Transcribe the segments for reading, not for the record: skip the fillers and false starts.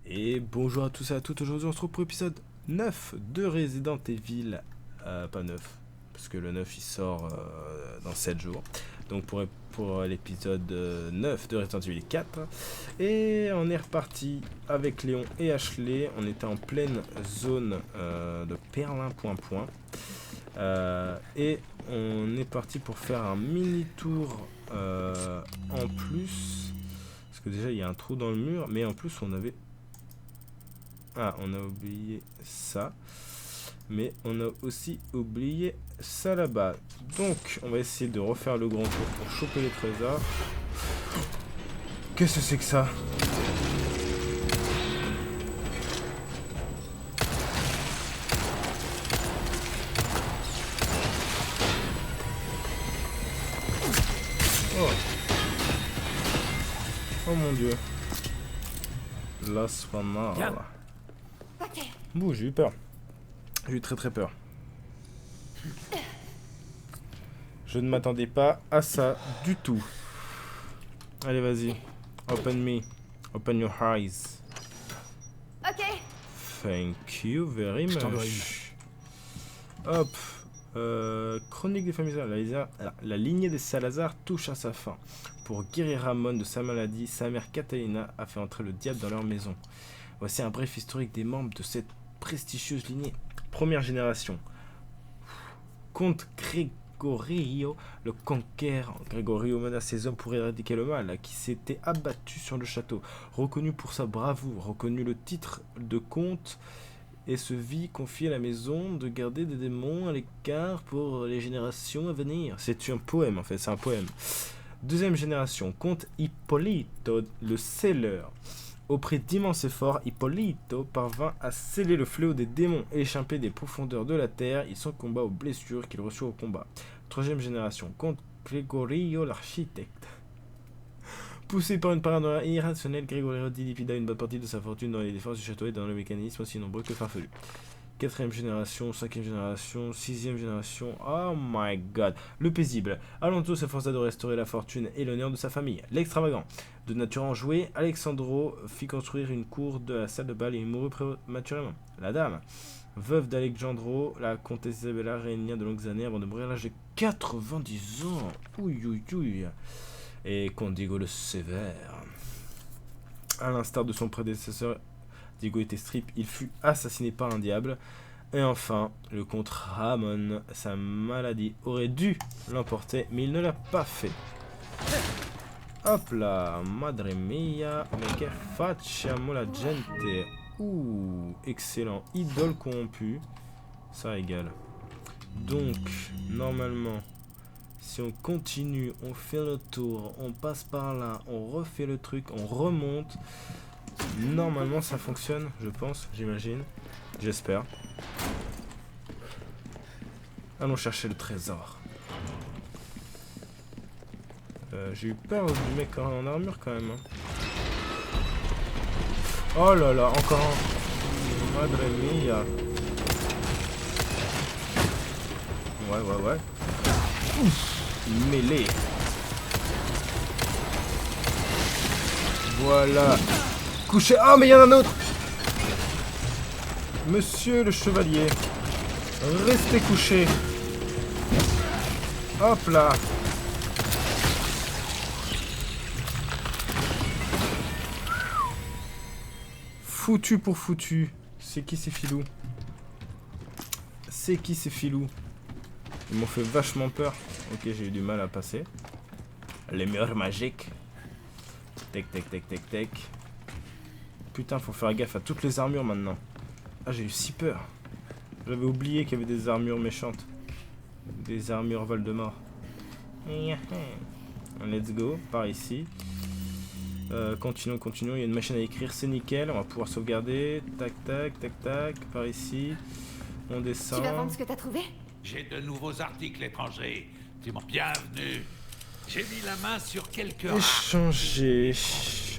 Et bonjour à tous et à toutes, aujourd'hui on se retrouve pour l'épisode 9 de Resident Evil, pas 9, parce que le 9 il sort dans 7 jours, donc pour l'épisode 9 de Resident Evil 4, et on est reparti avec Léon et Ashley, on était en pleine zone de Perlin point, et on est parti pour faire un mini tour en plus, parce que déjà il y a un trou dans le mur, mais en plus on avait... Ah, on a oublié ça. Mais on a aussi oublié ça là-bas. Donc, on va essayer de refaire le grand tour pour choper les trésors. Qu'est-ce que c'est que ça? Oh. Oh mon dieu. Las Famas. Bouh, j'ai eu peur. J'ai eu très peur. Je ne m'attendais pas à ça du tout. Allez, vas-y. Open me. Open your eyes. Ok. Thank you very much. Hop. Chronique des familles. La lignée des Salazar touche à sa fin. Pour guérir Ramon de sa maladie, sa mère Catalina a fait entrer le diable dans leur maison. Voici un bref historique des membres de cette prestigieuse lignée. Première génération. Comte Gregorio le Conquérant. Gregorio mena ses hommes pour éradiquer le mal qui s'était abattu sur le château. Reconnu pour sa bravoure, reconnu le titre de comte et se vit confier à la maison de garder des démons à l'écart pour les générations à venir. C'est un poème en fait, c'est un poème. Deuxième génération, comte Hippolito le Scelleur. Au prix d'immenses efforts, Hippolito parvint à sceller le fléau des démons échappés des profondeurs de la terre. Il succomba aux blessures qu'il reçut au combat. Troisième génération, comte Gregorio l'architecte. Poussé par une paranoïa irrationnelle, Gregorio dilapida une bonne partie de sa fortune dans les défenses du château et dans le mécanisme aussi nombreux que farfelu. Quatrième génération, cinquième génération, sixième génération, oh my god. Le paisible. Alonso s'efforça de restaurer la fortune et l'honneur de sa famille. L'extravagant. De nature enjouée, Alexandro fit construire une cour de la salle de bal et il mourut prématurément. La dame. Veuve d'Alexandro, la comtesse Isabella régna de longues années avant de mourir à l'âge de 90 ans. Ouï. Et comte Diego le Sévère. À l'instar de son prédécesseur, Diego était strip, il fut assassiné par un diable. Et enfin, le comte Ramon, sa maladie aurait dû l'emporter, mais il ne l'a pas fait. Hop là, madre mia, mais que facciamo la gente. Ouh, excellent, idole corrompue, ça régale. Donc, normalement, si on continue, on fait le tour, on passe par là, on refait le truc, on remonte. Normalement ça fonctionne, je pense, j'imagine, j'espère. Allons chercher le trésor. J'ai eu peur du mec en armure quand même. Oh là là, encore un. Madre mia. Ouais. Ouf, mêlée. Voilà. Couché. Ah, mais il y en a un autre. Monsieur le chevalier, restez couché. Hop là. Foutu pour foutu. C'est qui ces filous? C'est qui ces filous? Ils m'ont fait vachement peur. Ok, j'ai eu du mal à passer. Les murs magiques. Tac. Putain, faut faire gaffe à toutes les armures maintenant. Ah, j'ai eu si peur. J'avais oublié qu'il y avait des armures méchantes. Des armures Voldemort. Let's go, par ici. Continuons. Il y a une machine à écrire, c'est nickel. On va pouvoir sauvegarder. Tac. Par ici. On descend. Tu vas vendre ce que t'as trouvé? J'ai de nouveaux articles étrangers. Tu m'en bienvenue. J'ai mis la main sur quelques... Échanger.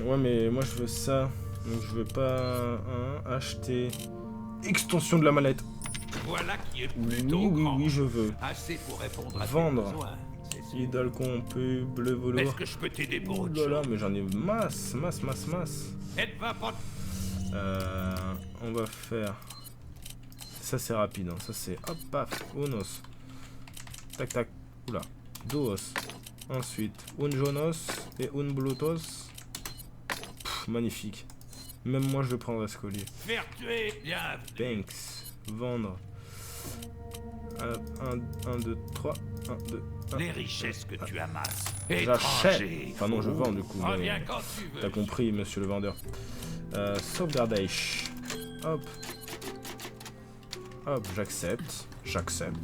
Ouais, mais moi je veux ça. Donc je veux pas acheter. Extension de la mallette. Voilà qui est plutôt grand. Oui, je veux. Assez pour répondre à Vendre. tes besoins, c'est sûr. Idole corrompue, bleu velours. Est-ce que je peux t'aider pour Oh autre là là, chose? mais j'en ai masse. Elle va pas... On va faire... Ça c'est rapide, hein. Ça c'est hop, paf, unos. Tac, tac, oula, dos. Ensuite, un jonos et un blutos. Pff, magnifique. Même moi je le prendrais ce collier. Faire tuer, bien. Banks, vendre. 1, 2, 3, 1, 2, 1. Les richesses que tu amasses. J'achète. Étranger. Enfin non, je vends du coup. Reviens quand tu veux. T'as compris, monsieur le vendeur. Sauvegardage. Hop. Hop, j'accepte. J'accepte.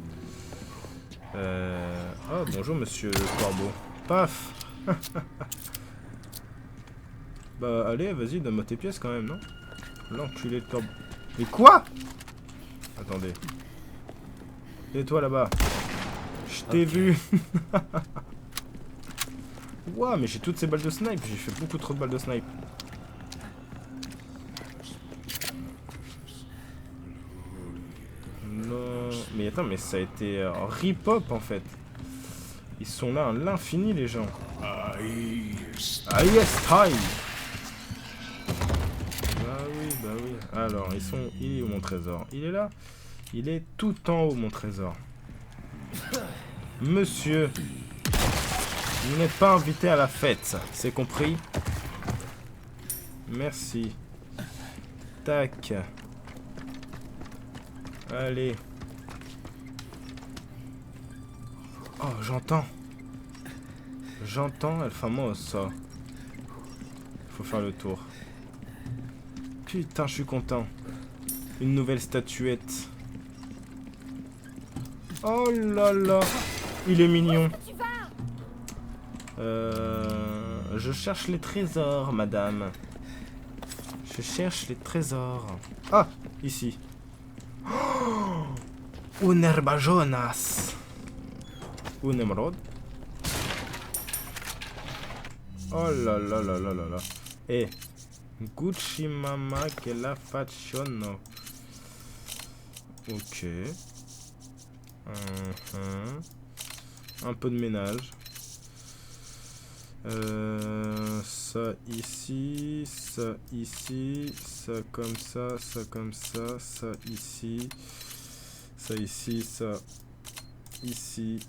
Oh, bonjour, monsieur le corbeau. Paf. Bah, allez, vas-y, donne-moi tes pièces quand même, non? L'enculé de corbeau. Mais quoi? Attendez. Et toi là-bas? Je t'ai vu. Ouah, mais j'ai toutes ces balles de snipe. J'ai fait beaucoup trop de balles de snipe. Non. Mais attends, mais ça a été rip-hop en fait. Ils sont là à l'infini, les gens. Ah yes, time. Bah oui. Alors, ils sont... Il est où mon trésor? Il est là? Il est tout en haut, mon trésor. Monsieur, vous n'êtes pas invité à la fête, c'est compris? Merci. Tac. Allez. Oh, j'entends. J'entends El Famoso. Faut faire le tour. Putain, je suis content. Une nouvelle statuette. Oh là là. Il est mignon. Je cherche les trésors, madame. Je cherche les trésors. Ah, ici. Oh, un herbajonas. Un émeraude. Oh là là là là là là. Eh. Gucci mama che la facciono. Ok. Un peu de ménage. Ça ici, ça ici, ça comme ça comme ça, ça ici, ça ici, ça ici.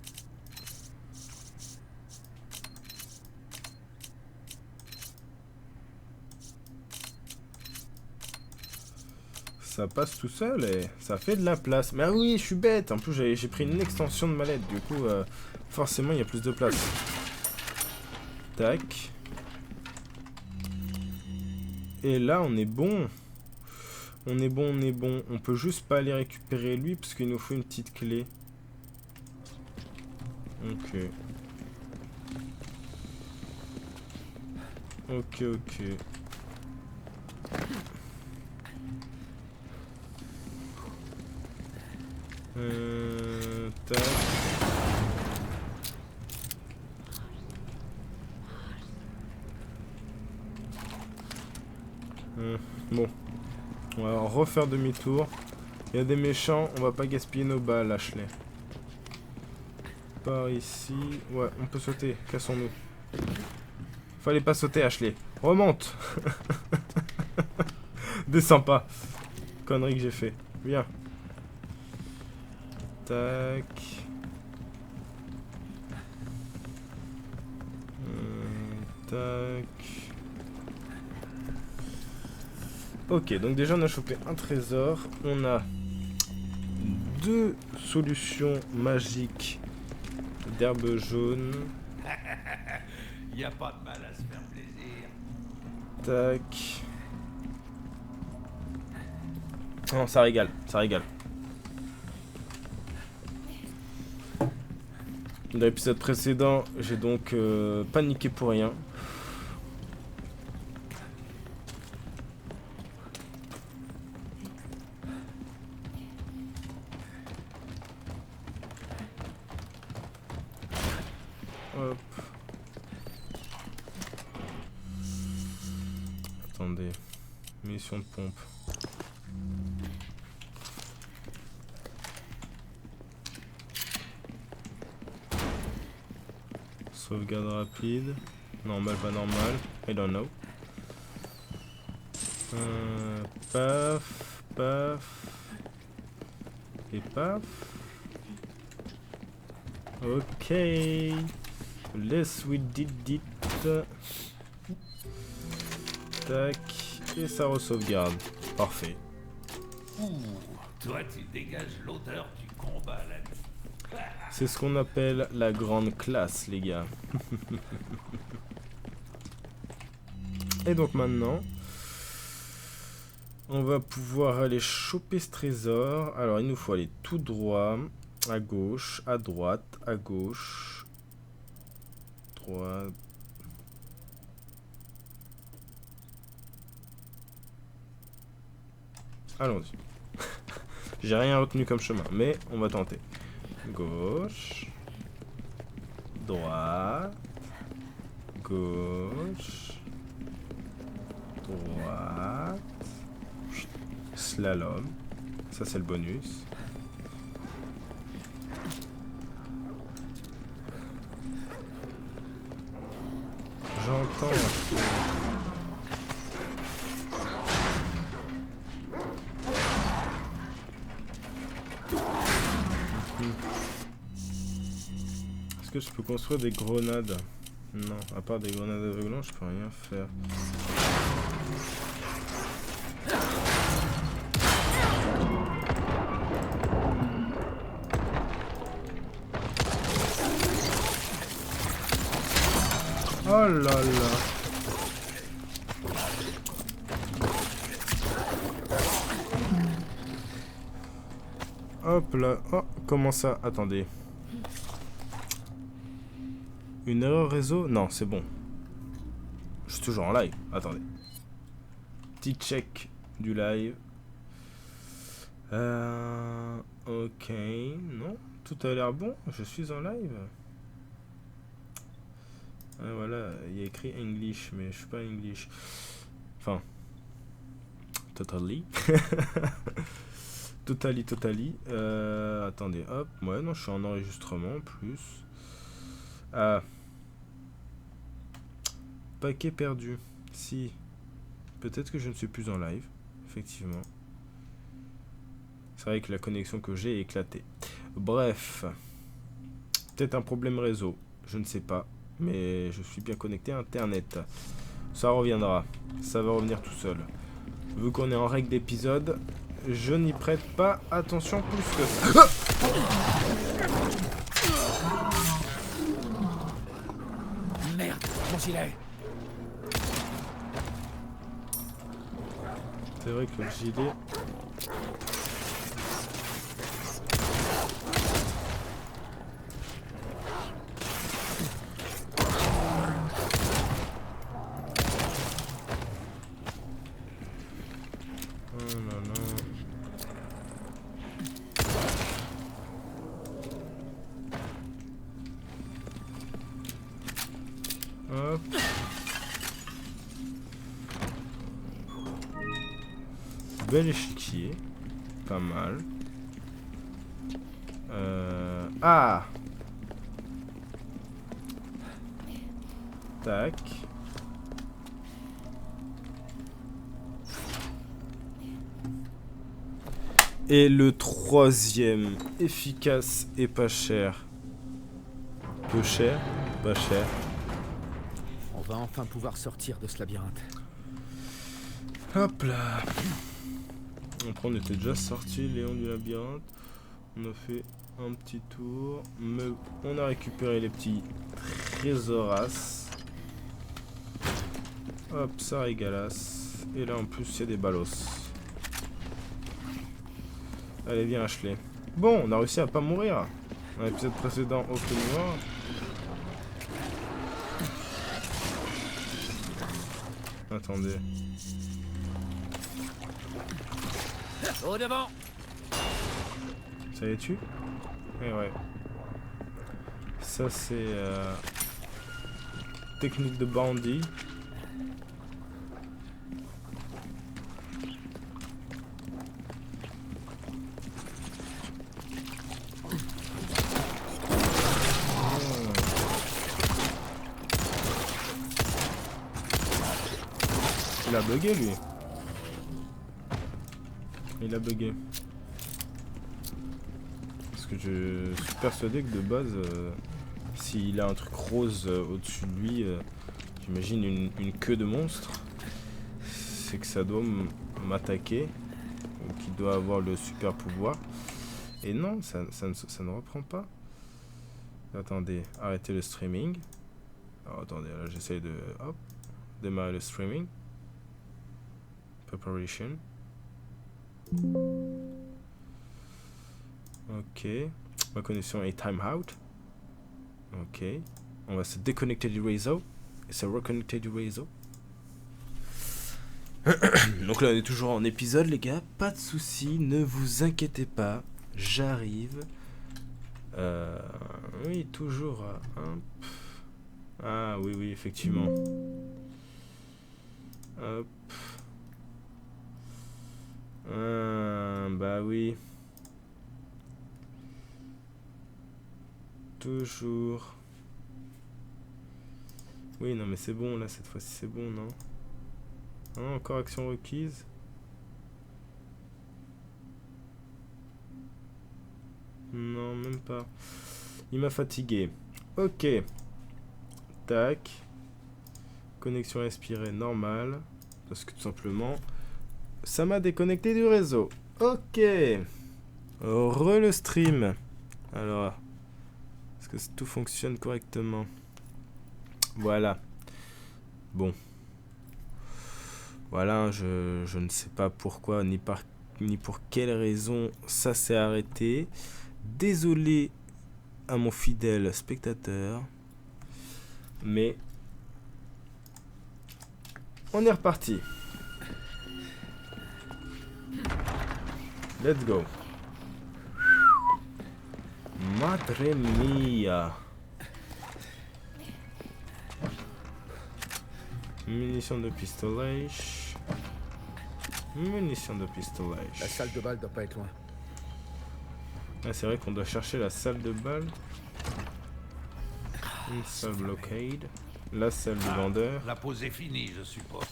Ça passe tout seul et ça fait de la place. Mais ah oui, je suis bête. En plus, j'ai pris une extension de mallette. Du coup, forcément, il y a plus de place. Tac. Et là, on est bon. On est bon. On peut juste pas aller récupérer lui parce qu'il nous faut une petite clé. Ok. Ok. Tac. Bon. On va refaire demi-tour. Il y a des méchants, on va pas gaspiller nos balles, Ashley. Par ici. Ouais, on peut sauter. Cassons-nous. Fallait pas sauter, Ashley. Remonte. Descends pas. Connerie que j'ai fait. Viens. Tac. Tac. Ok, donc déjà on a chopé un trésor. On a 2 solutions magiques d'herbe jaune. Y a pas de mal à se faire plaisir. Tac. Non, ça régale, ça régale. Dans l'épisode précédent, j'ai donc paniqué pour rien. Hop. Attendez. Munition de pompe. Sauvegarde rapide. Normal, pas normal. I don't know. Paf, paf. Et paf. Ok. Let's we did it. Tac. Et ça re-sauvegarde. Parfait. Ouh, toi tu dégages l'odeur du combat, l'ami. C'est ce qu'on appelle la grande classe, les gars. Et donc maintenant, on va pouvoir aller choper ce trésor. Alors, il nous faut aller tout droit, à gauche, à droite, à gauche, droite. Allons-y. J'ai rien retenu comme chemin, mais on va tenter. Gauche, droite, gauche, droite, slalom, ça c'est le bonus. J'entends. Est-ce que je peux construire des grenades? Non, à part des grenades aveuglantes, je peux rien faire. Oh là là. Hop là. Oh, comment ça? Attendez. Une erreur réseau? Non, c'est bon. Je suis toujours en live. Attendez. Petit check du live. Ok. Non, tout a l'air bon. Je suis en live. Ah, voilà, il y a écrit English, mais je suis pas English. Enfin. Totally. Totally. Attendez, hop. Ouais, non, je suis en enregistrement en plus. Ah. Paquet perdu. Si. Peut-être que je ne suis plus en live. Effectivement. C'est vrai que la connexion que j'ai est éclatée. Bref. Peut-être un problème réseau. Je ne sais pas. Mais je suis bien connecté à Internet. Ça reviendra. Ça va revenir tout seul. Vu qu'on est en règle d'épisode, je n'y prête pas attention plus que ça. Merde, mon gilet. C'est vrai que le gilet... Oh là là... Hop. Bel échiquier. Pas mal. Ah! Tac. Et le troisième, efficace et pas cher. Peu cher, pas cher. On va enfin pouvoir sortir de ce labyrinthe. Hop là. Après on était déjà sorti, Léon du labyrinthe. On a fait un petit tour. Mais on a récupéré les petits trésoras. Hop, ça régalasse. Et là en plus il y a des ballos. Allez, viens Ashley. Bon, on a réussi à pas mourir. Dans l'épisode précédent, aucun mort. Attendez. Au devant. Ça les tue? Eh ouais. Ça c'est... technique de bandit. Il a bugué lui. Il a bugué. Parce que je suis persuadé que de base, s'il a un truc rose au-dessus de lui, j'imagine une queue de monstre, c'est que ça doit m'attaquer, ou qu'il doit avoir le super pouvoir. Et non, ça ne reprend pas. Attendez, arrêtez le streaming. Alors, attendez, là j'essaye de démarrer le streaming. Preparation. Ok. Ma connexion est time out. Ok. On va se déconnecter du réseau et se reconnecter du réseau. Donc là on est toujours en épisode les gars. Pas de soucis, ne vous inquiétez pas. J'arrive. Oui, toujours. Ah oui, effectivement. Hop. Bah oui. Toujours. Oui, non mais c'est bon là, cette fois-ci c'est bon, non? Ah, encore action requise. Non, même pas. Il m'a fatigué. Ok. Tac. Connexion expirée normale. Parce que tout simplement, ça m'a déconnecté du réseau. Ok. Le stream. Alors, est-ce que tout fonctionne correctement? Voilà. Bon. Voilà, je ne sais pas pourquoi ni pour quelle raison ça s'est arrêté. Désolé à mon fidèle spectateur. Mais on est reparti. Let's go. Madre mia. Munitions de pistolet. Munitions de pistolet. La salle de bal doit pas être loin. Ah, c'est vrai qu'on doit chercher la salle de bal. Une salle blockade. La salle du vendeur. La pause est finie, je suppose.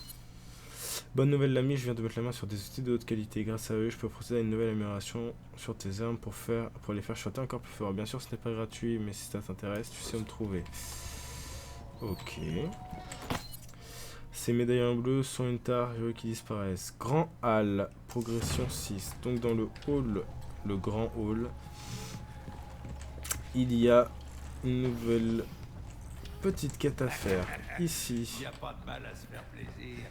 Bonne nouvelle l'ami, je viens de mettre la main sur des outils de haute qualité. Grâce à eux, je peux procéder à une nouvelle amélioration sur tes armes pour les faire chanter encore plus fort. Bien sûr, ce n'est pas gratuit, mais si ça t'intéresse, tu sais où me trouver. Ok. Ces médailles en bleu sont une tare qui disparaissent. Grand hall, progression 6. Donc dans le hall, le grand hall, il y a une nouvelle petite quête à faire. Ici. Il n'y a pas de mal à se faire plaisir.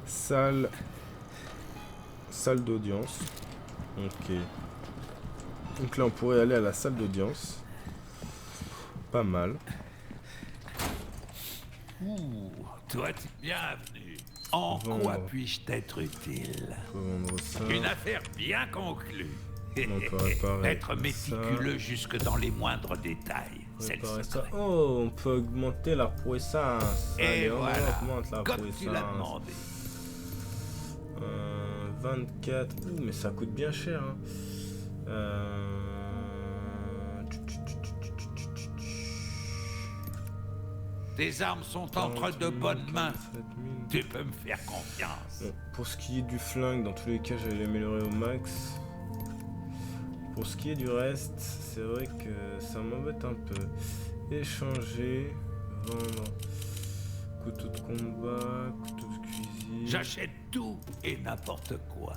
Salle d'audience. Ok. Donc là on pourrait aller à la salle d'audience. Pas mal. Ouh, toi tu es bienvenue. En quoi puis-je t'être utile? Vendre ça. Une affaire bien conclue. On peut réparer Être méticuleux jusque dans les moindres détails. Réparer ça. Oh, on peut augmenter la puissance. Et allez, voilà, on augmente la comme puissance. tu l'as demandé. 24. Ouh, mais ça coûte bien cher. Hein. Tes armes sont entre de bonnes mains. Tu peux me faire confiance. Bon, pour ce qui est du flingue, dans tous les cas, j'allais l'améliorer au max. Pour ce qui est du reste, c'est vrai que ça m'embête un peu. Échanger, vendre, couteau de combat, couteau de cuisine. J'achète tout et n'importe quoi.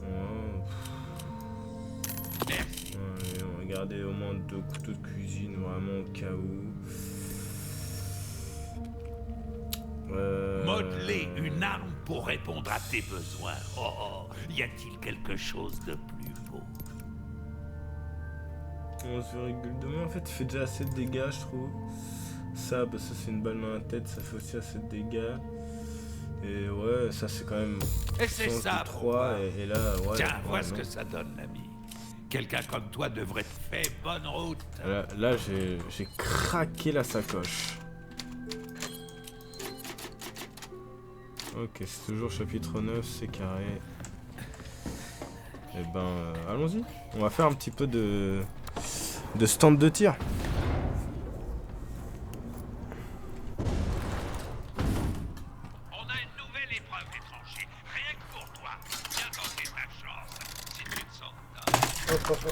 Oh. Merci. Allez, on va garder au moins 2 couteaux de cuisine, vraiment au cas où. Modeler une arme pour répondre à tes besoins. Oh, y a-t-il quelque chose de plus beau? 11,2, en fait il fait déjà assez de dégâts je trouve. Ça, bah, ça c'est une balle dans la tête, ça fait aussi assez de dégâts. Et ouais, ça c'est quand même... Et c'est ça, 3 et là, ouais. Tiens, vois ouais, ce non. que ça donne, l'ami. Quelqu'un comme toi devrait te faire bonne route. Là j'ai craqué la sacoche. Ok, c'est toujours chapitre 9, c'est carré. Et ben, allons-y. On va faire un petit peu de stand de tir. On a une nouvelle épreuve, l'étranger. Rien que pour toi. Viens tenter ta chance. Si tu te sens dedans.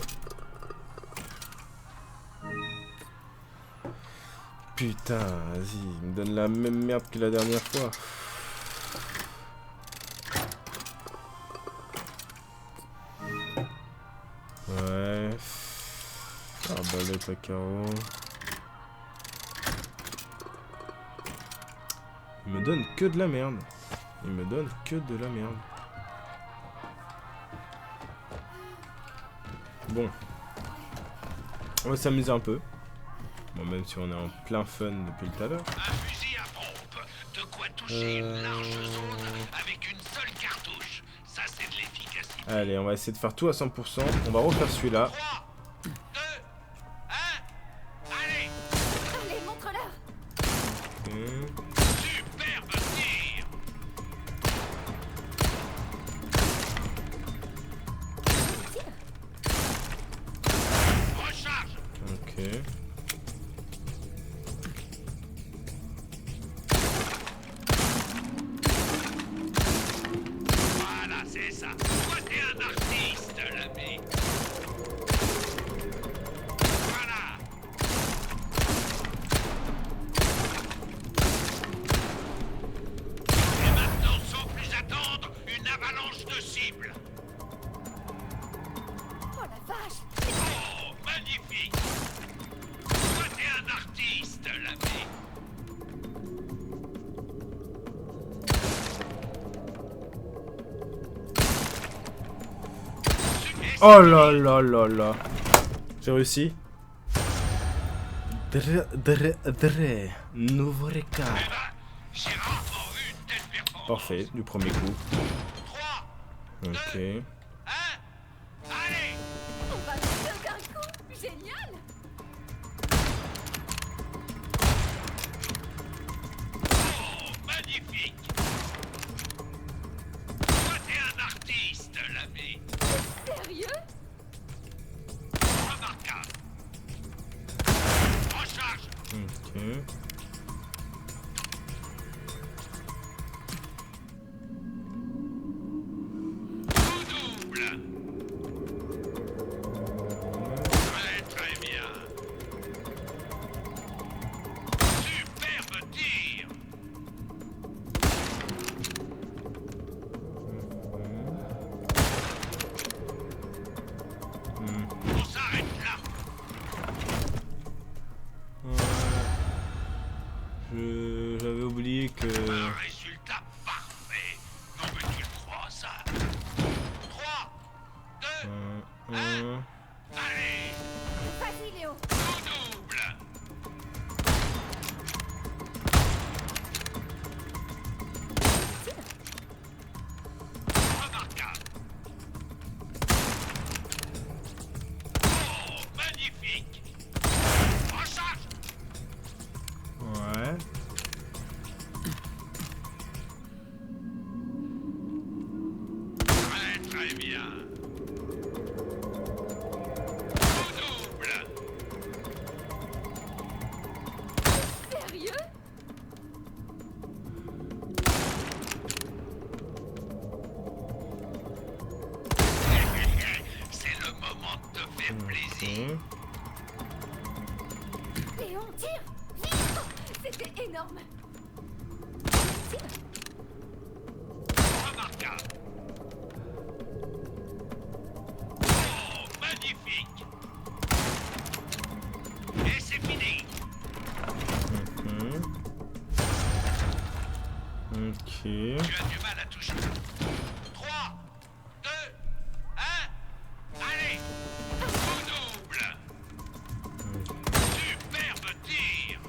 Putain, vas-y, il me donne la même merde que la dernière fois. Ouais. Arbalète à carreau. Il me donne que de la merde. Il me donne que de la merde. Bon. On va s'amuser un peu. Bon, même si on est en plein fun depuis tout à l'heure. Un fusil à pompe. De quoi toucher une large zone avec une seule cartouche. Ça, c'est de l'efficacité. Allez, on va essayer de faire tout à 100%. On va refaire celui-là. 3, 2, 1. Allez. Allez, montre-leur. Superbe tir. Recharge. Ok. Voilà, c'est ça. Toi, t'es un artiste, l'ami. Voilà. Et maintenant, sans plus attendre, une avalanche de cibles. Oh la vache. Oh, magnifique. Toi, t'es un artiste, l'ami. Oh là là là là. J'ai réussi. Dre. Nouveau record. Eh ben, j'ai rarement vu une telle performance. Parfait, du premier coup. 3, Ok. 1, allez. On va le faire d'un coup. Génial. Oh, magnifique. Toi, t'es un artiste, l'ami. Sérieux? Remarquable. Recharge. Ok. Tout double. Très, très bien. Superbe tir. On s'arrête là. J'avais oublié que... Un résultat parfait. Non mais tu le crois ça? 3, 2, allez. Vas-y, Léo. Tout double. Remarquable. Oh, magnifique. Recharge. Ouais. Très très bien. Tout double. Sérieux? C'est le moment de te faire plaisir. Léon, tire. Vite. C'était énorme. Tire. Remarquable. Oh, magnifique. Et c'est fini. Ok. Tu as du mal à toucher. 3, 2, 1. Allez. Tout double. Superbe tir.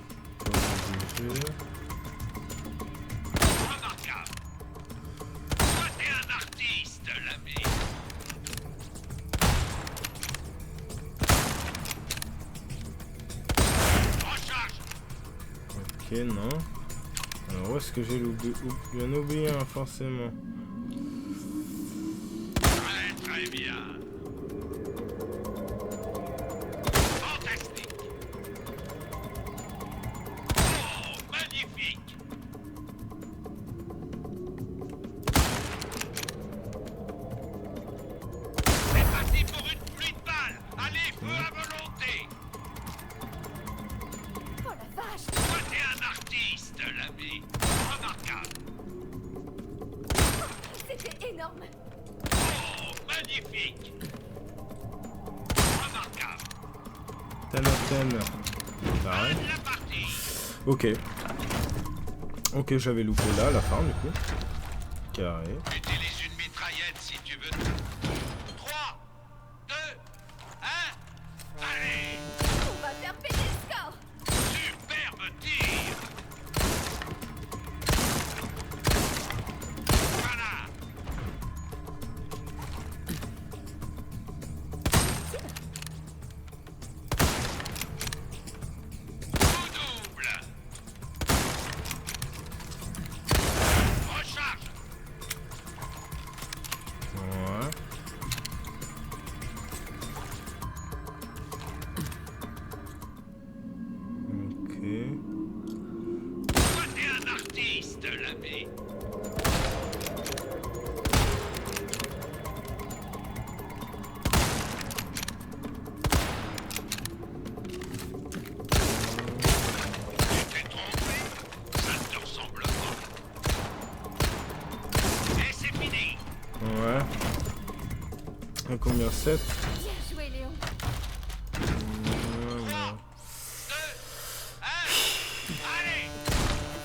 Remarquable. Toi, t'es un artiste, l'ami. Recharge. Ok, non. Alors, où est-ce que j'ai l'oublié? Il y en a oublié un, forcément. Très très bien. Fantastique. Oh, magnifique. énorme. Oh, magnifique. Remarquable. Ten. Pareil. Fin de la partie. Ok. Ok, j'avais loupé là, à la fin, du coup. Carré. Utilise une mitraillette si tu veux. 3, 2, 1. Allez. On va faire péter le score. Superbe tir. Voilà. Coup double. Recharge. Ouais. Ok. Toi, t'es un artiste, l'ami. Tu t'es trompé? Ça ne te ressemble pas. Et c'est fini. Ouais. Et combien 7? Bien joué, Léon. 3, 2, 1. Allez.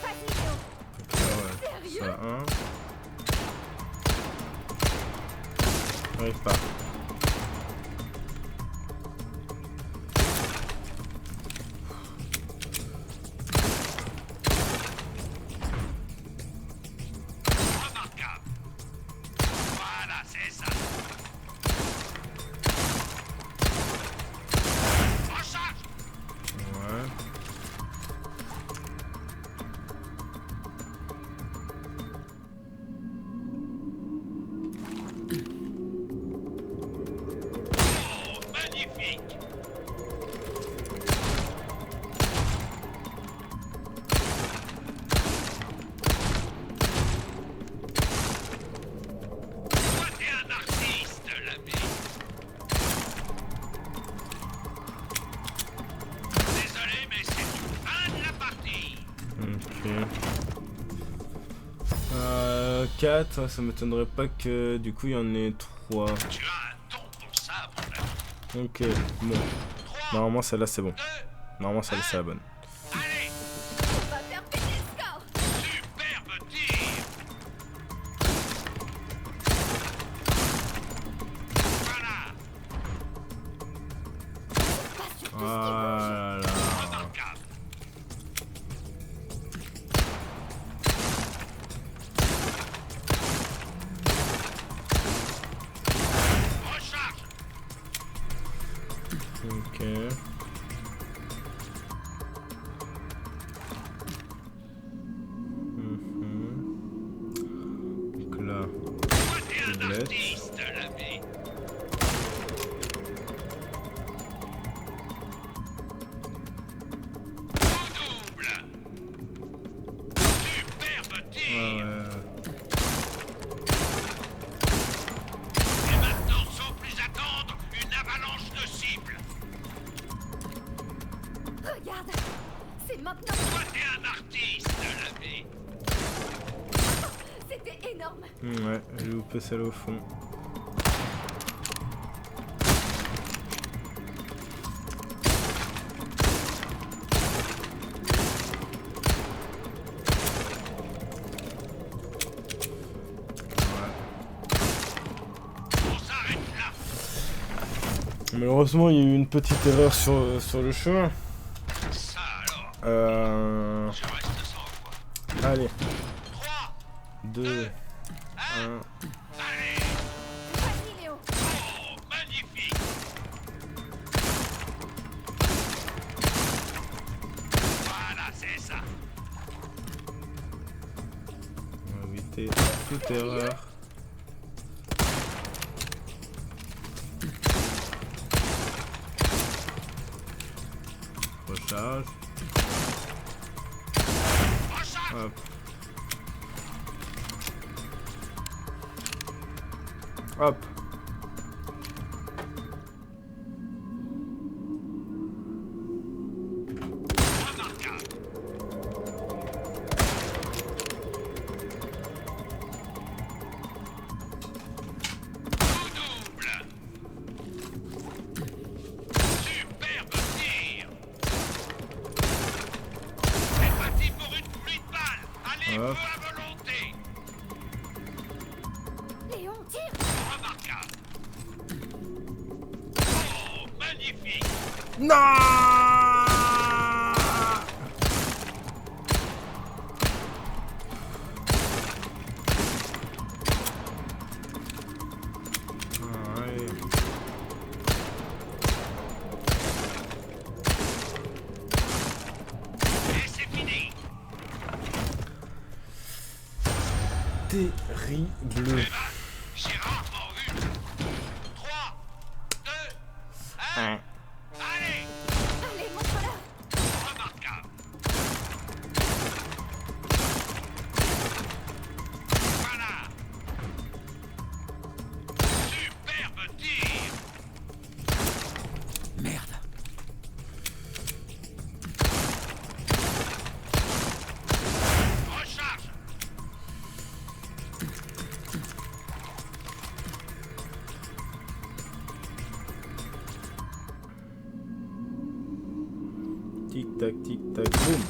Vas-y, Léon. Ok, ouais. Sérieux? Ça 1. J'arrive pas. Remarquable. Voilà, c'est ça. Recharge. Ouais. Oh, magnifique. Toi, t'es un artiste, l'ami. Désolé, mais c'est une fin de la partie. Ok. 4, ça m'étonnerait pas que du coup il y en ait 3. Tu as un don pour ça, mon ami. Ok, bon. 3, Normalement celle-là c'est bon. 2, Normalement celle-là c'est la bonne. allez. On va faire péter le score. Superbe tir. Voilà. Pas sur tout ce qui bouge. Voilà. Remarquable. Recharge. Ok. Donc là, Toi, t'es un Doublette. artiste, l'ami. Coup double. Superbe ouais, tir. ouais. Et maintenant, sans plus attendre, une avalanche de cibles. Regarde. C'est maintenant. Toi, t'es un artiste, l'ami. C'était énorme. Ouais, j'ai loupé celle au fond. On s'arrête là. Malheureusement, il y a eu une petite erreur sur le chemin. Ça alors, je reste sans voix. Allez, 3, 2, 1. allez. Vas-y, Léon. Oh, magnifique. Voilà, c'est ça. On va éviter toute erreur. Recharge. Recharge. Hop. Hop. Remarquable. Non. Ouais. Et c'est fini. Terrible. Eh ben, j'ai rarement vu. 3, 2, 1. Hein. Allez, Allez, montre-la. remarquable. Voilà. Superbe tir. Merde. Recharge. Tic tac, boum.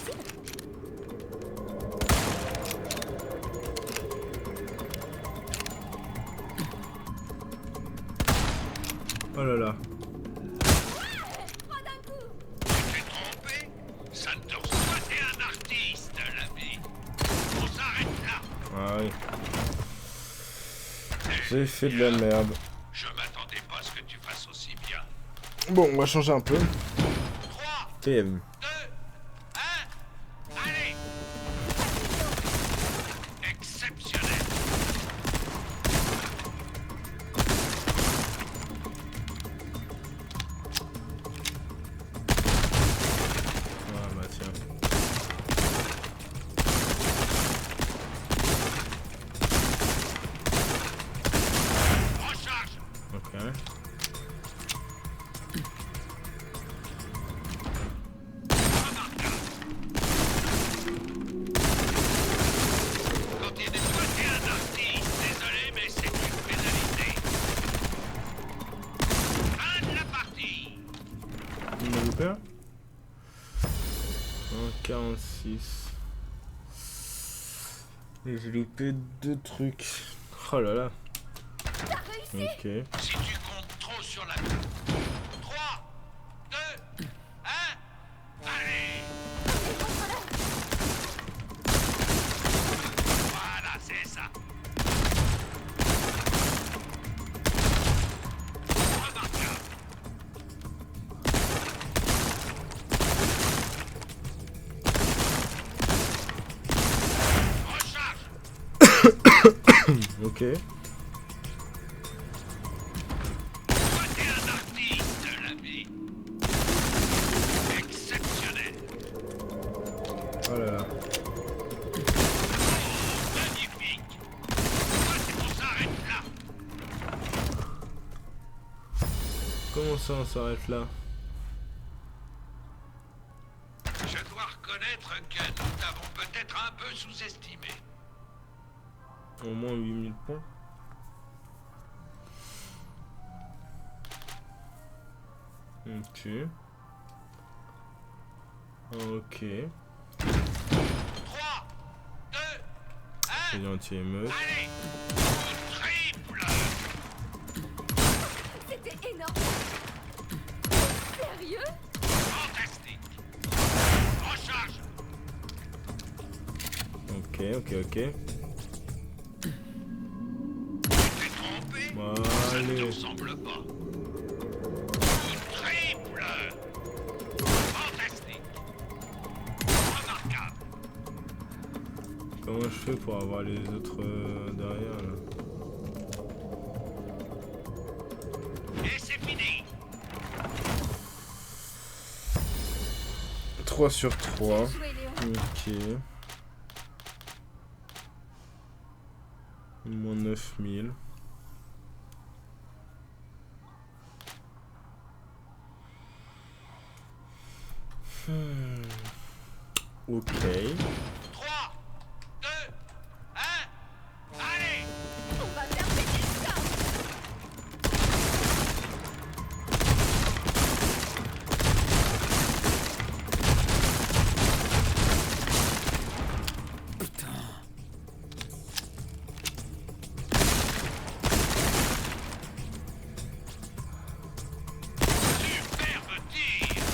Oh là là. Trois d'un coup. T'es trompé? Ça ne te reçoit pas, t'es un artiste, l'ami. On s'arrête là. Ah oui. J'ai fait de la merde. Je m'attendais pas à ce que tu fasses aussi bien. Bon, on va changer un peu. 3, TM. 2, 1. Allez. Exceptionnel. Ah bah tiens. Recharge. Ok. Remarquable. Quand il est toi, t'es un artiste. Désolé, mais c'est une pénalité. Fin de la partie. On a loupé un 46. Et j'ai loupé 2 trucs. Oh là là. T'as réussi. Ok. Si tu comptes trop sur la... 3, 2, 1. Allez. Montre-la. Voilà, c'est ça. Remarquable. Recharge. Ok. Toi, t'es un artiste, l'ami. Exceptionnel. Oh là là. Magnifique. Toi, on s'arrête là. Comment ça on s'arrête là? Je dois reconnaître que nous t'avons peut-être un peu sous-estimé. Au moins 8000 points. Ok. Ok. 3, 2, 1. C'est l'anti-émeute. Allez. Triple. C'était énorme. Sérieux? Fantastique. Recharge. Ok, ok, ok. T'es trompé? Ça ne te Allez. ressemble pas. Triple. Fantastique. Remarquable. Comment je fais pour avoir les autres derrière là? Et c'est fini. 3 sur 3. Joué, Léon. Ok. Moins 9000. Ok. 3, 2, 1. Allez. On va faire péter le score. Superbe tir.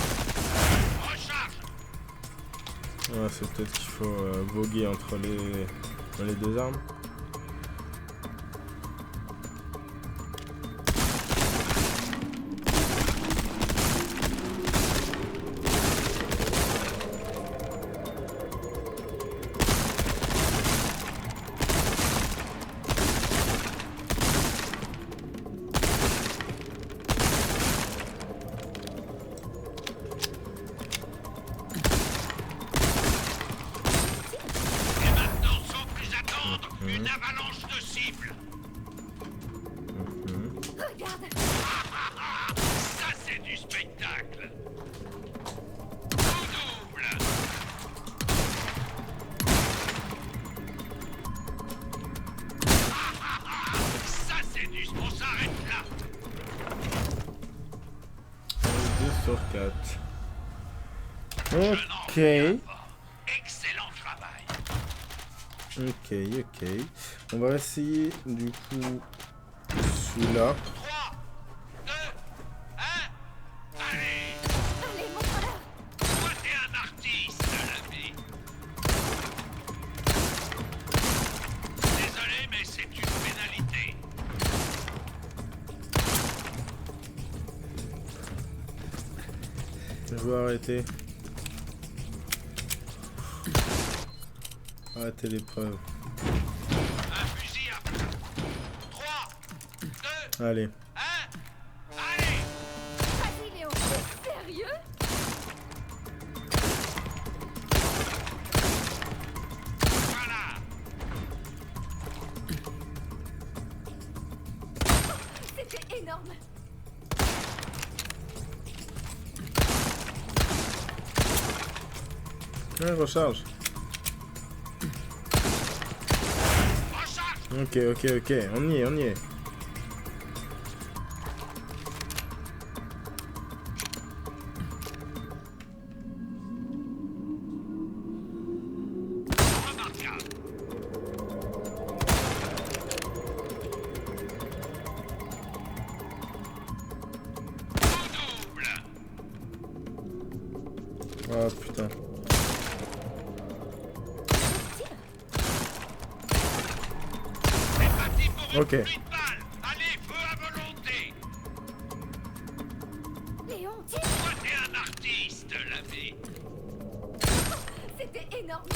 c'est peut-être qu'il faut voguer entre dans les deux armes. Une avalanche de cibles. Regarde. Ça c'est du spectacle. Coup double. Ça c'est du... On s'arrête là. 2 sur 4. Ok. Excellent travail. Ok. On va essayer du coup celui-là. 3, 2, 1. Allez. Allez, montre-leur. Toi t'es un artiste, l'ami. Désolé, mais c'est une pénalité. Je vais arrêter. Arrêtez l'épreuve. Un fusil à... 3, 2, Allez. 1. Allez. Vas-y, Léon. T'es sérieux? Voilà. C'était énorme. Ouais, recharge. Recharge. Ok. On y est. Remarquable. Coup double. Ah putain. C'est parti pour une Ok. pluie de balles. Allez, feu à volonté. Léon, tire. Toi t'es un artiste, l'ami. C'était énorme.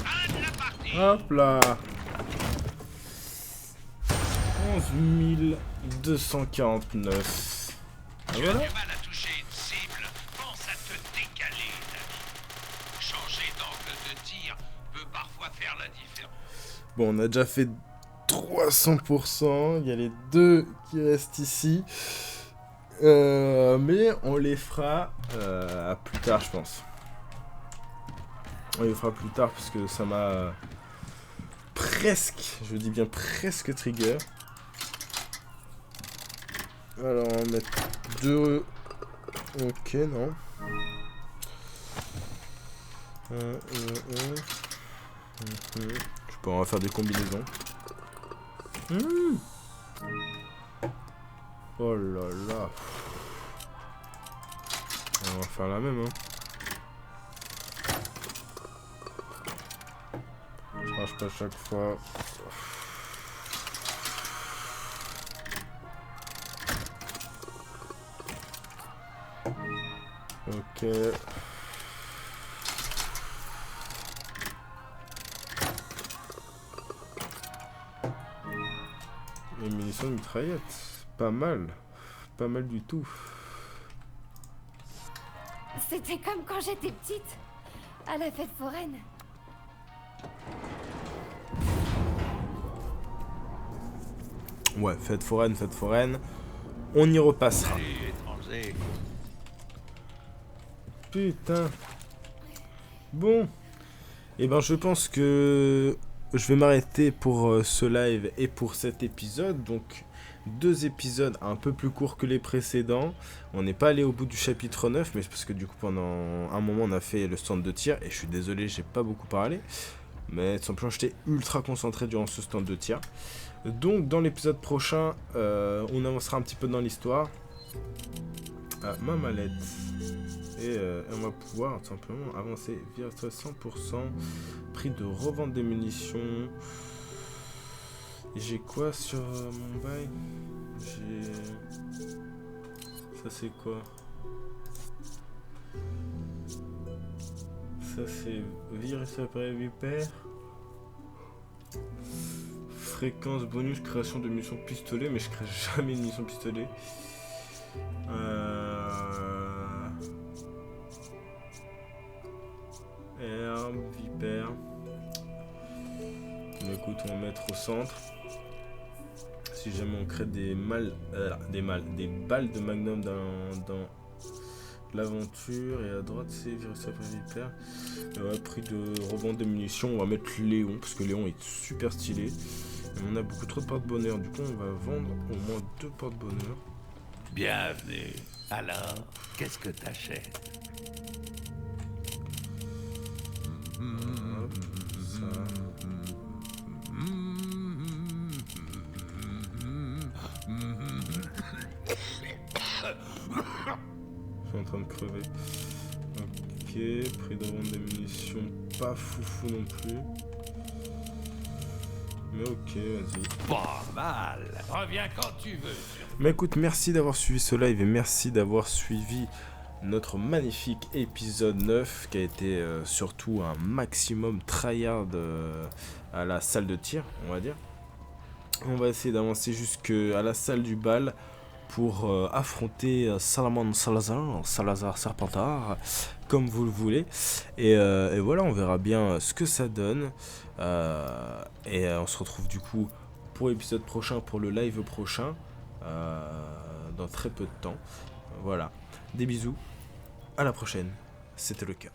Fin de la partie. Hop là. 11 249. Ah, Tu as voilà. du mal à toucher une cible. Pense à te décaler, l'ami. Changer d'angle de tir peut parfois faire la différence. Bon, on a déjà fait 300%. Il y a les deux qui restent ici. Mais on les fera à plus tard, je pense. On les fera plus tard parce que ça m'a presque, je dis bien presque trigger. Alors, on va mettre 2. Ok, non. Je sais pas, on va faire des combinaisons. Oh là là. On va faire la même, hein. Je marche pas chaque fois. Ok. Les munitions de mitraillette. Pas mal. Pas mal du tout. C'était comme quand j'étais petite, à la fête foraine. Ouais, fête foraine. On y repassera. Salut, étranger. Putain. Bon. Et ben je pense que je vais m'arrêter pour ce live et pour cet épisode. Donc 2 épisodes un peu plus courts que les précédents. On n'est pas allé au bout du chapitre 9, mais c'est parce que du coup pendant un moment on a fait le stand de tir, et je suis désolé, j'ai pas beaucoup parlé. Mais simplement j'étais ultra concentré durant ce stand de tir. Donc dans l'épisode prochain, on avancera un petit peu dans l'histoire. Ma mallette. Et on va pouvoir tout simplement avancer via 100%. Prix de revente des munitions. Et j'ai quoi sur mon bail? J'ai... Ça c'est quoi? Ça c'est virus après vipère. Fréquence bonus création de munitions pistolet, mais je crée jamais de munitions pistolet. R, vipère. Mais écoute, on va mettre au centre. Si jamais on crée des balles de magnum dans l'aventure, et à droite c'est virus après vipère. Prix de revente des munitions, on va mettre Léon parce que Léon est super stylé. Et on a beaucoup trop de porte-bonheur, du coup on va vendre au moins 2 porte-bonheur. Bienvenue. Alors, qu'est-ce que t'achètes? Ça. Je suis en train de crever. Ok, prix de revente des munitions, pas foufou non plus. Mais ok, vas-y. Pas mal. Reviens quand tu veux. Mais écoute, merci d'avoir suivi ce live et merci d'avoir suivi notre magnifique épisode 9 qui a été surtout un maximum tryhard à la salle de tir, on va dire. On va essayer d'avancer jusqu'à la salle du bal pour affronter Salamandre Salazar Serpentard, comme vous le voulez. Et voilà, on verra bien ce que ça donne. Et on se retrouve du coup pour l'épisode prochain, pour le live prochain, dans très peu de temps. Voilà, des bisous, à la prochaine, c'était le cas.